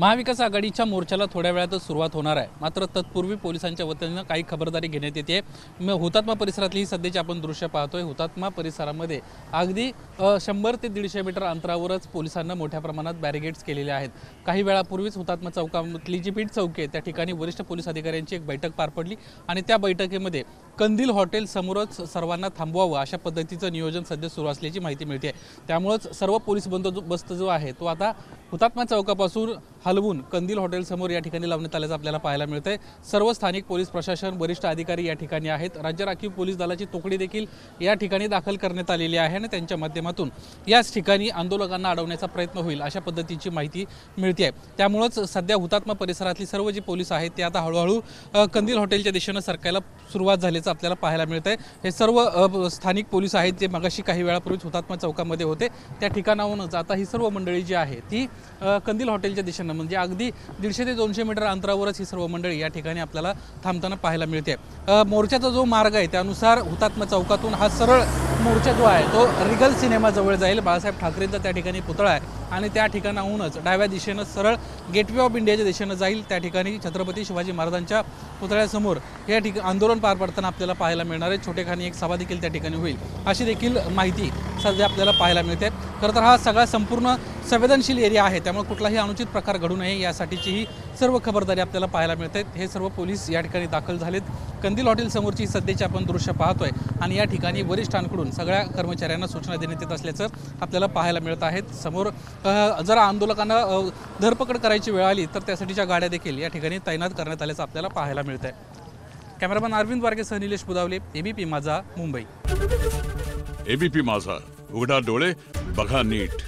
महाविकास आघाडीच्या मोर्चाला थोड्या वेळातच सुरुवात होणार आहे। मात्र तत्पूर्वी पोलिसांच्या वतीने काही खबरदारी घेण्यात येते। हुतात्मा परिसरातली ही सध्याची आपण दृश्य पाहतोय। हुतात्मा परिसरामध्ये अगदी 100 ते 150 मीटर अंतरावरच पोलिसांना मोठ्या प्रमाणात बॅरिगेड्स केलेले आहेत। काही वेळापूर्वीच हुतात्मा चौकातली जी पीठ चौक आहे त्या ठिकाणी वरिष्ठ पोलीस अधिकाऱ्यांची एक बैठक पार पडली आणि त्या बैठकीमध्ये कंदील हॉटेल समोरच सर्वांना थांबवावं अशा पद्धतीचं नियोजन सध्या सुरू असल्याची माहिती मिळते। त्यामुळेच सर्व पोलीस बंदोबस्त जो आहे तो आता हुतात्मा चौकापासून हलवून कंदील हॉटेल समोर या ठिकाणी लावण्यात आल्याचं आपल्याला पाहायला मिळतंय। सर्व स्थानिक पोलीस प्रशासन वरिष्ठ अधिकारी या ठिकाणी आहेत। राज्य राखीव पोलीस दलाची तुकडी देखील या ठिकाणी दाखल करण्यात आलेली आहे आणि त्यांच्या माध्यमातून याच ठिकाणी आंदोलकांना अडवण्याचा प्रयत्न होईल अशा पद्धतीची माहिती मिळते आहे। त्यामुळेच सध्या हुतात्मा परिसरातली सर्व जी पोलीस आहेत ते आता हळूहळू कंदील हॉटेलच्या दिशेने सरकायला सुरुवात झाल्याचं आपल्याला पाहायला मिळतंय। हे सर्व स्थानिक पोलीस आहेत जे मगाशी काही वेळापूर्वीच हुतात्मा चौकामध्ये होते त्या ठिकाणाहूनच आता ही सर्व मंडळी जी आहे ती कंदील हॉटेलच्या दिशेने म्हणजे अगदी 150 ते 200 मीटर अंतरावरच ही सर्व मंडळी या ठिकाणी आपल्याला थांबताना पाहायला मिळते। मोर्चाचा जो मार्ग आहे त्यानुसार हुतात्मा चौकातून हा सरळ मोर्चा जो आहे तो रिगल सिनेमाजवळ जाईल। बाळासाहेब ठाकरेंचा त्या ठिकाणी पुतळा आहे आणि त्या ठिकाणाहूनच डाव्या दिशेने सरळ गेटवे ऑफ इंडियाच्या दिशेने जाईल। त्या ठिकाणी छत्रपती शिवाजी महाराजांच्या पुतळ्यासमोर या ठिकाणी आंदोलन पार पडताना आपल्याला पाहायला मिळणार आहे। छोटेखानी एक सभा देखील त्या ठिकाणी होईल अशी देखील माहिती सध्या आपल्याला पाहायला मिळते। खरं तर हा सगळा संपूर्ण संवेदनशील एरिया आहे त्यामुळे कुठलाही अनुचित प्रकार घडू नये यासाठीची ही सर्व खबरदारी आपल्याला पाहायला मिळते। हे सर्व पोलीस या ठिकाणी दाखल झालेत। कंदील हॉटेल समोरची सध्याची आपण दृश्य पाहतोय आणि या ठिकाणी वरिष्ठांकडून सगळ्या कर्मचाऱ्यांना सूचना देण्यात येत असल्याचं आपल्याला पाहायला मिळत आहेत। समोर जर आंदोलकांना धरपकड करायची वेळ आली तर त्यासाठीच्या गाड्या देखील या ठिकाणी तैनात करण्यात आल्याचं आपल्याला पाहायला मिळत आहे। कॅमेरामॅन अरविंद वारकेसह निलेश बुदावले, एबीपी माझा, मुंबई। एबीपी माझा, उघडा डोळे बघा नीट।